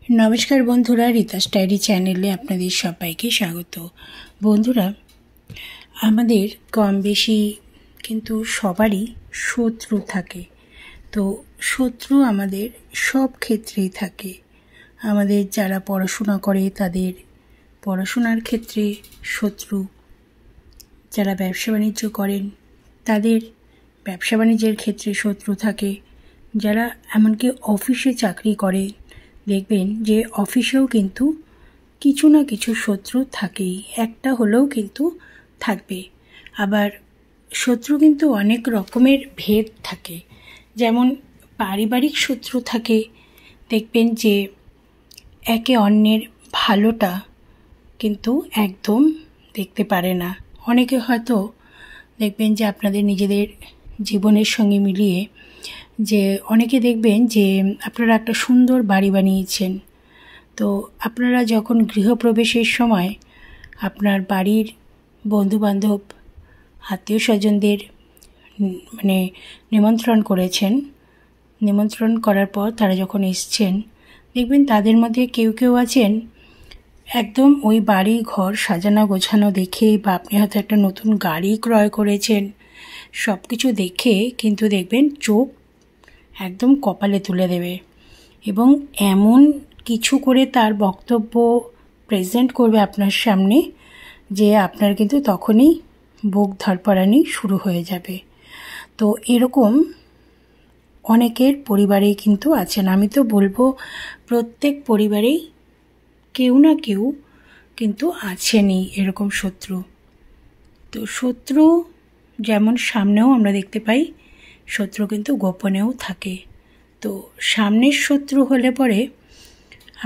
नमस्कार बंधुरा रीता डायरी चैनेले आपनादेर सबाइके स्वागत। बंधुरा आमादेर कम बेशी किन्तु सबारই शत्रु थाके। तो शत्रु आमादेर सब क्षेत्रेই थाके। आमादेर जारा पढ़ाशोना करे तादेर पढ़ाशोनार क्षेत्रे शत्रु, जारा व्यवसा बाणिज्य करेन तादेर व्यवसा बाणिज्येर क्षेत्रे शत्रु थाके, जारा एमनकि अफिसे चाकरी करे देखबेन जे अफिसेও কিন্তু কিছু না কিছু শত্রু থাকেই, একটা হলেও কিন্তু থাকবে। আবার শত্রু কিন্তু অনেক রকমের ভেদ থাকে, যেমন পারিবারিক শত্রু থাকে। দেখবেন যে একে অন্যের ভালোটা কিন্তু একদম দেখতে পারে না। অনেকে হয়তো দেখবেন যে আপনাদের নিজেদের জীবনের সঙ্গে মিলিয়ে যে অনেকে দেখবেন যে আপনারা একটা সুন্দর বাড়ি বানিয়েছেন, তো আপনারা যখন গৃহপ্রবেশের সময় আপনার বাড়ির বন্ধুবান্ধব আত্মীয় স্বজনদের মানে নিমন্ত্রণ করেছেন, নিমন্ত্রণ করার পর তারা যখন এসছেন দেখবেন তাদের মধ্যে কেউ কেউ আছেন একদম ওই বাড়ি ঘর সাজানো গোছানো দেখে, বা আপনি হয়তো একটা নতুন গাড়ি ক্রয় করেছেন, সব কিছু দেখে কিন্তু দেখবেন চোখ একদম কপালে তুলে দেবে এবং এমন কিছু করে তার বক্তব্য প্রেজেন্ট করবে আপনার সামনে যে আপনার কিন্তু তখনই বুক ধড়ফড়ানি শুরু হয়ে যাবে। তো এরকম অনেকের পরিবারেই কিন্তু আছেন। আমি তো বলবো প্রত্যেক পরিবারেই কেউ না কেউ কিন্তু আছেনই এরকম শত্রু। তো শত্রু যেমন সামনেও আমরা দেখতে পাই, শত্রু কিন্তু গোপনেও থাকে। তো সামনের শত্রু হলে পরে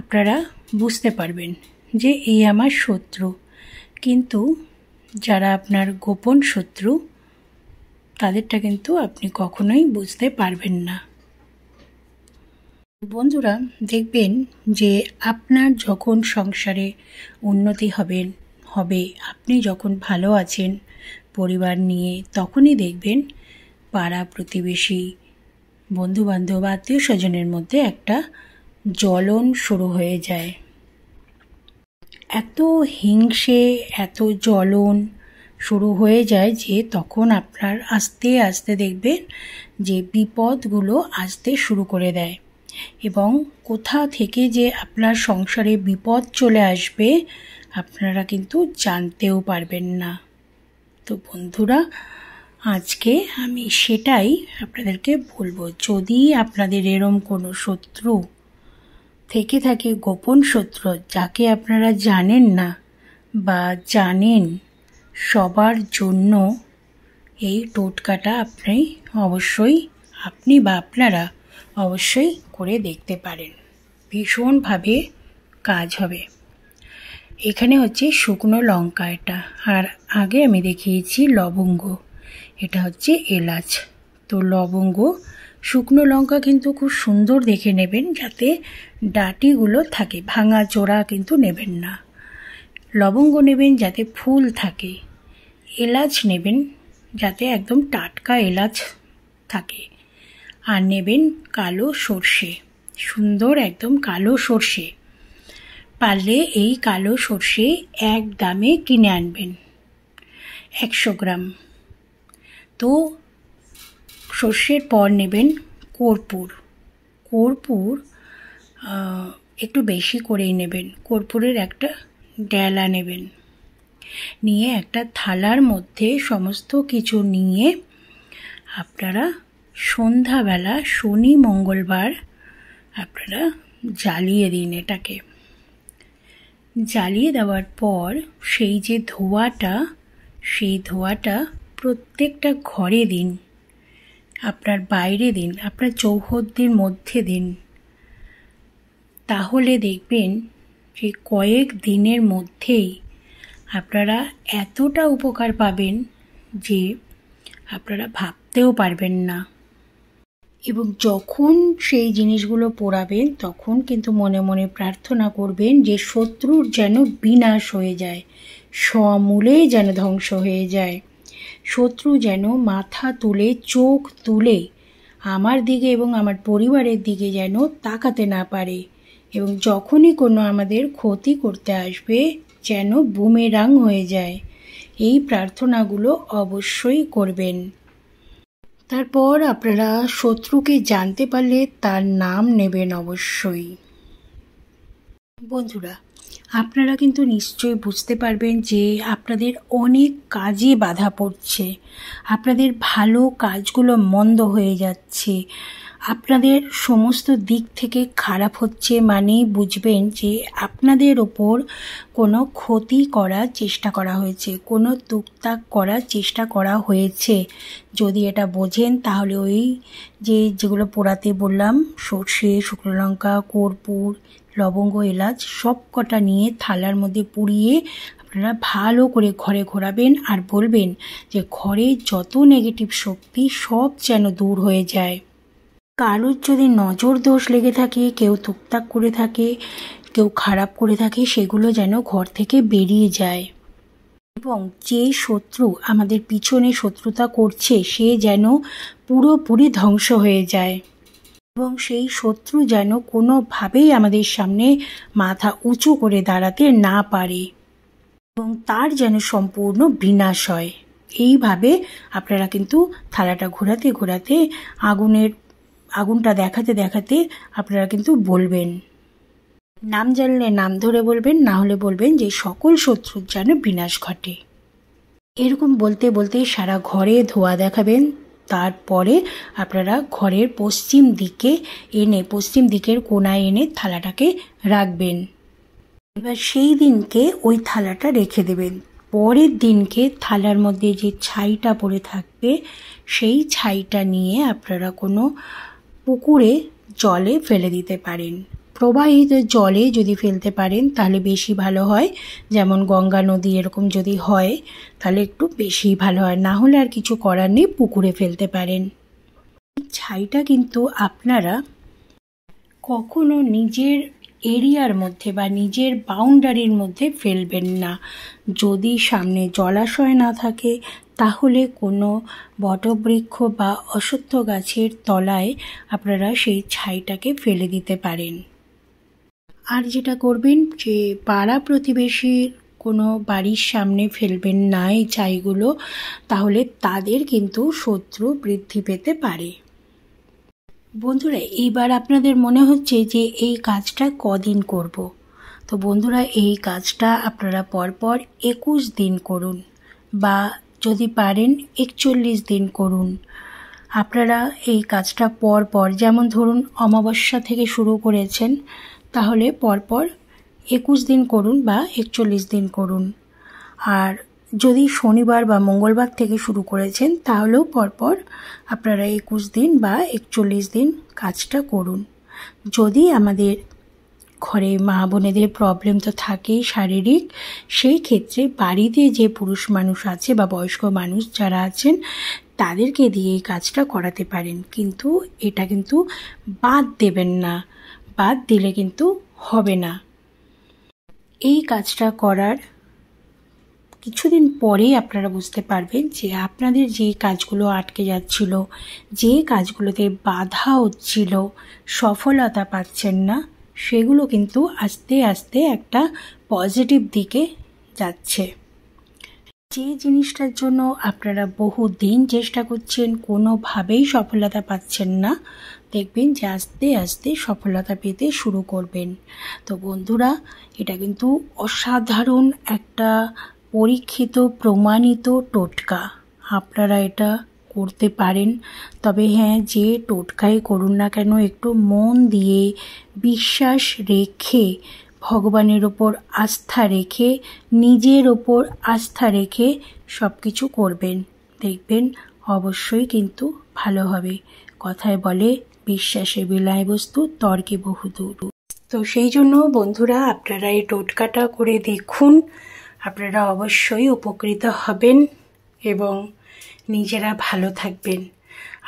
আপনারা বুঝতে পারবেন যে এই আমার শত্রু, কিন্তু যারা আপনার গোপন শত্রু তাদেরটা কিন্তু আপনি কখনোই বুঝতে পারবেন না। বন্ধুরা দেখবেন যে আপনার যখন সংসারে উন্নতি হবে আপনি যখন ভালো আছেন পরিবার নিয়ে, তখনই দেখবেন পাড়া প্রতিবেশী বন্ধুবান্ধব আত্মীয় স্বজনের মধ্যে একটা জ্বলন শুরু হয়ে যায়। এত হিংসে এত জ্বলন শুরু হয়ে যায় যে তখন আপনার আস্তে আস্তে দেখবেন যে বিপদগুলো আসতে শুরু করে দেয়, এবং কোথা থেকে যে আপনার সংসারে বিপদ চলে আসবে আপনারা কিন্তু জানতেও পারবেন না। তো বন্ধুরা আজকে আমি সেটাই আপনাদেরকে বলবো। যদি আপনাদের এরম কোনো শত্রু থেকে থাকে, গোপন শত্রু যাকে আপনারা জানেন না বা জানেন, সবার জন্য এই টোটকাটা আপনি বা আপনারা অবশ্যই করে দেখতে পারেন, ভীষণভাবে কাজ হবে। এখানে হচ্ছে শুকনো লঙ্কা এটা, আর আগে আমি দেখিয়েছি লবঙ্গ, এটা হচ্ছে এলাচ। তো লবঙ্গ শুকনো লঙ্কা কিন্তু খুব সুন্দর দেখে নেবেন যাতে ডাঁটিগুলো থাকে, ভাঙা চোরা কিন্তু নেবেন না। লবঙ্গ নেবেন যাতে ফুল থাকে, এলাচ নেবেন যাতে একদম টাটকা এলাচ থাকে, আর নেবেন কালো সর্ষে, সুন্দর একদম কালো সর্ষে। পারলে এই কালো সর্ষে এক দামে কিনে আনবেন 100 গ্রাম। তো সর্ষের পর নেবেন কর্পূর, কর্পূর একটু বেশি করেই নেবেন, কর্পূরের একটা ডেলা নেবেন, নিয়ে একটা থালার মধ্যে সমস্ত কিছু নিয়ে আপনারা সন্ধ্যাবেলা শনি মঙ্গলবার আপনারা জ্বালিয়ে দিন। এটাকে জ্বালিয়ে দেওয়ার পর সেই যে ধোঁয়াটা, সেই ধোঁয়াটা প্রত্যেকটা ঘরে দিন, আপনার বাইরে দিন, আপনার চৌহদ্দির মধ্যে দিন। তাহলে দেখবেন যে কয়েক দিনের মধ্যেই আপনারা এতটা উপকার পাবেন যে আপনারা ভাবতেও পারবেন না। এবং যখন সেই জিনিসগুলো পোড়াবেন তখন কিন্তু মনে মনে প্রার্থনা করবেন যে শত্রুর যেন বিনাশ হয়ে যায়, সমূলে যেন ধ্বংস হয়ে যায়, শত্রু যেন মাথা তুলে চোখ তুলে আমার দিকে এবং আমার পরিবারের দিকে যেন তাকাতে না পারে, এবং যখনই কোনো আমাদের ক্ষতি করতে আসবে যেন বুমেরাং হয়ে যায়। এই প্রার্থনাগুলো অবশ্যই করবেন। তারপর আপনারা শত্রুকে জানতে পারলে তার নাম নেবেন অবশ্যই। বন্ধুরা, আপনারা কিন্তু নিশ্চয়ই বুঝতে পারবেন যে আপনাদের অনেক কাজে বাধা পড়ছে, আপনাদের ভালো কাজগুলো মন্দ হয়ে যাচ্ছে, আপনাদের সমস্ত দিক থেকে খারাপ হচ্ছে, মানেই বুঝবেন যে আপনাদের ওপর কোনো ক্ষতি করার চেষ্টা করা হয়েছে, কোনো তুকতাক করার চেষ্টা করা হয়েছে। যদি এটা বোঝেন তাহলে ওই যেগুলো পোড়াতে বললাম, সর্ষে, শুকনো লঙ্কা, কর্পূর, লবঙ্গ, এলাচ সব কটা নিয়ে থালার মধ্যে পুড়িয়ে আপনারা ভালো করে ঘরে ঘোরাবেন আর বলবেন যে ঘরে যত নেগেটিভ শক্তি সব যেন দূর হয়ে যায়। কারোর যদি নজর দোষ লেগে থাকে, কেউ তুকতাক করে থাকে, কেউ খারাপ করে থাকে, সেগুলো যেন ঘর থেকে বেরিয়ে যায় এবং যে শত্রু আমাদের পিছনে শত্রুতা করছে সে যেন পুরোপুরি ধ্বংস হয়ে যায় এবং সেই শত্রু যেন কোনোভাবেই আমাদের সামনে মাথা উঁচু করে দাঁড়াতে না পারে এবং তার যেন সম্পূর্ণ বিনাশ হয়। এইভাবে আপনারা কিন্তু থালাটা ঘোরাতে ঘোরাতে আগুনটা দেখাতে দেখাতে আপনারা কিন্তু বলবেন। নাম জানলে নাম ধরে বলবেন, না হলে বলবেন যে সকল শত্রুর যেন বিনাশ ঘটে। এরকম বলতে বলতে সারা ঘরে ধোয়া দেখাবেন। তারপরে আপনারা ঘরের পশ্চিম দিকের কোণায় এনে থালাটাকে রাখবেন। এবার সেই দিনকে ওই থালাটা রেখে দেবেন। পরের দিনকে থালার মধ্যে যে ছাইটা পড়ে থাকবে সেই ছাইটা নিয়ে আপনারা কোনো পুকুরে জলে ফেলে দিতে পারেন। প্রবাহিত জলে যদি ফেলতে পারেন তাহলে বেশি ভালো হয়, যেমন গঙ্গা নদী এরকম যদি হয় তাহলে একটু বেশি ভালো হয়, না হলে আর কিছু করার নেই, পুকুরে ফেলতে পারেন। ছাইটা কিন্তু আপনারা কখনো নিজের এরিয়ার মধ্যে বা নিজের বাউন্ডারির মধ্যে ফেলবেন না। যদি সামনে জলাশয় না থাকে তাহলে কোনো বটবৃক্ষ বা অশ্বত্থ গাছের তলায় আপনারা সেই ছাইটাকে ফেলে দিতে পারেন। আর যেটা করবেন যে পাড়া প্রতিবেশীর কোনো বাড়ির সামনে ফেলবেন না এই ছাইগুলো, তাহলে তাদের কিন্তু শত্রু বৃদ্ধি পেতে পারে। বন্ধুরা, এইবার আপনাদের মনে হচ্ছে যে এই কাজটা কদিন করব। তো বন্ধুরা, এই কাজটা আপনারা পরপর 21 দিন করুন বা যদি পারেন 41 দিন করুন। আপনারা এই কাজটা পরপর, যেমন ধরুন অমাবস্যা থেকে শুরু করেছেন তাহলে পরপর 21 দিন করুন বা 41 দিন করুন। আর যদি শনিবার বা মঙ্গলবার থেকে শুরু করেছেন তাহলেও পরপর আপনারা 21 দিন বা 41 দিন কাজটা করুন। যদি আমাদের ঘরে মা বোনেদের প্রবলেম তো থাকেই শারীরিক, সেই ক্ষেত্রে বাড়িতে যে পুরুষ মানুষ আছে বা বয়স্ক মানুষ যারা আছেন তাদেরকে দিয়ে এই কাজটা করাতে পারেন, কিন্তু এটা কিন্তু বাদ দেবেন না, বাদ দিলে কিন্তু হবে না। এই কাজটা করার কিছুদিন পরেই আপনারা বুঝতে পারবেন যে আপনাদের যে কাজগুলো আটকে যাচ্ছিল, যে কাজগুলোতে বাধা হচ্ছিল, সফলতা পাচ্ছেন না, সেগুলো কিন্তু আস্তে আস্তে একটা পজিটিভ দিকে যাচ্ছে। যে জিনিসটার জন্য আপনারা বহু দিন চেষ্টা করছেন, কোনোভাবেই সফলতা পাচ্ছেন না, দেখবেন যে আস্তে আস্তে সফলতা পেতে শুরু করবেন। তো বন্ধুরা, এটা কিন্তু অসাধারণ একটা পরীক্ষিত প্রমাণিত টোটকা, আপনারা এটা করতে পারেন। তবে হ্যাঁ, যে টোটকাই করুন না কেন একটু মন দিয়ে বিশ্বাস রেখে, ভগবানের ওপর আস্থা রেখে, নিজের ওপর আস্থা রেখে সব কিছু করবেন, দেখবেন অবশ্যই কিন্তু ভালো হবে। কথায় বলে বিশ্বাসে বিলায় বস্তু, তর্কে বহুদূর। তো সেই জন্য বন্ধুরা, আপনারা এই টোটকাটা করে দেখুন, আপনারা অবশ্যই উপকৃত হবেন এবং নিজেরা ভালো থাকবেন।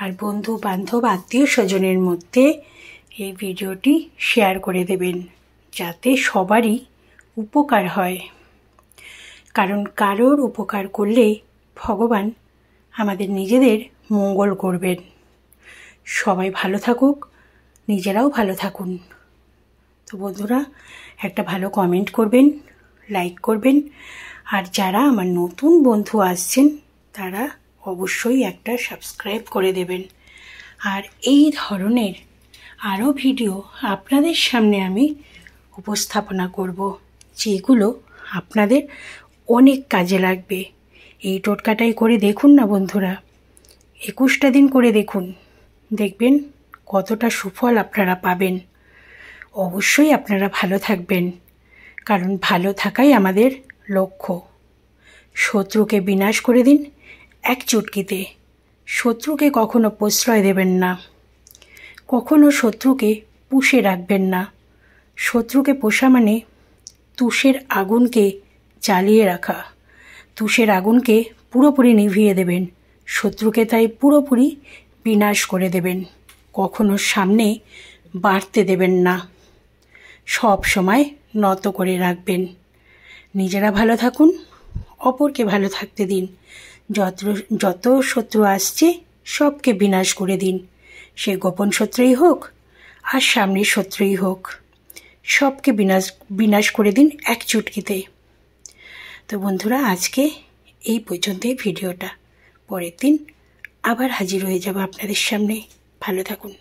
আর বন্ধু বান্ধব আত্মীয় স্বজনের মধ্যে এই ভিডিওটি শেয়ার করে দেবেন যাতে সবারই উপকার হয়, কারণ কারোর উপকার করলে ভগবান আমাদের নিজেদের মঙ্গল করবেন। সবাই ভালো থাকুক, নিজেরাও ভালো থাকুন। তো বন্ধুরা একটা ভালো কমেন্ট করবেন, লাইক করবেন, আর যারা আমার নতুন বন্ধু আসছেন তারা অবশ্যই একটা সাবস্ক্রাইব করে দেবেন। আর এই ধরনের আরও ভিডিও আপনাদের সামনে আমি উপস্থাপনা করব, যেগুলো আপনাদের অনেক কাজে লাগবে। এই টোটকাটাই করে দেখুন না বন্ধুরা, 21টা দিন করে দেখুন, দেখবেন কতটা সুফল আপনারা পাবেন। অবশ্যই আপনারা ভালো থাকবেন, কারণ ভালো থাকাই আমাদের লক্ষ্য। শত্রুকে বিনাশ করে দিন এক চুটকিতে। শত্রুকে কখনো প্রশ্রয় দেবেন না, কখনো শত্রুকে পুষে রাখবেন না। শত্রুকে পোষা মানে তুষের আগুনকে জ্বালিয়ে রাখা, তুষের আগুনকে পুরোপুরি নিভিয়ে দেবেন। শত্রুকে তাই পুরোপুরি বিনাশ করে দেবেন, কখনো সামনে বাড়তে দেবেন না, সব সময় নত করে রাখবেন। নিজেরা ভালো থাকুন, অপরকে ভালো থাকতে দিন। যত শত্রু আসছে সবকে বিনাশ করে দিন, সে গোপন শত্রুই হোক আর সামনের শত্রুই হোক, সবকে বিনাশ করে দিন এক চুটকিতে। তো বন্ধুরা আজকে এই পর্যন্তই ভিডিওটা, পরের দিন আবার হাজির হয়ে যাব আপনাদের সামনে। ভালো থাকুন।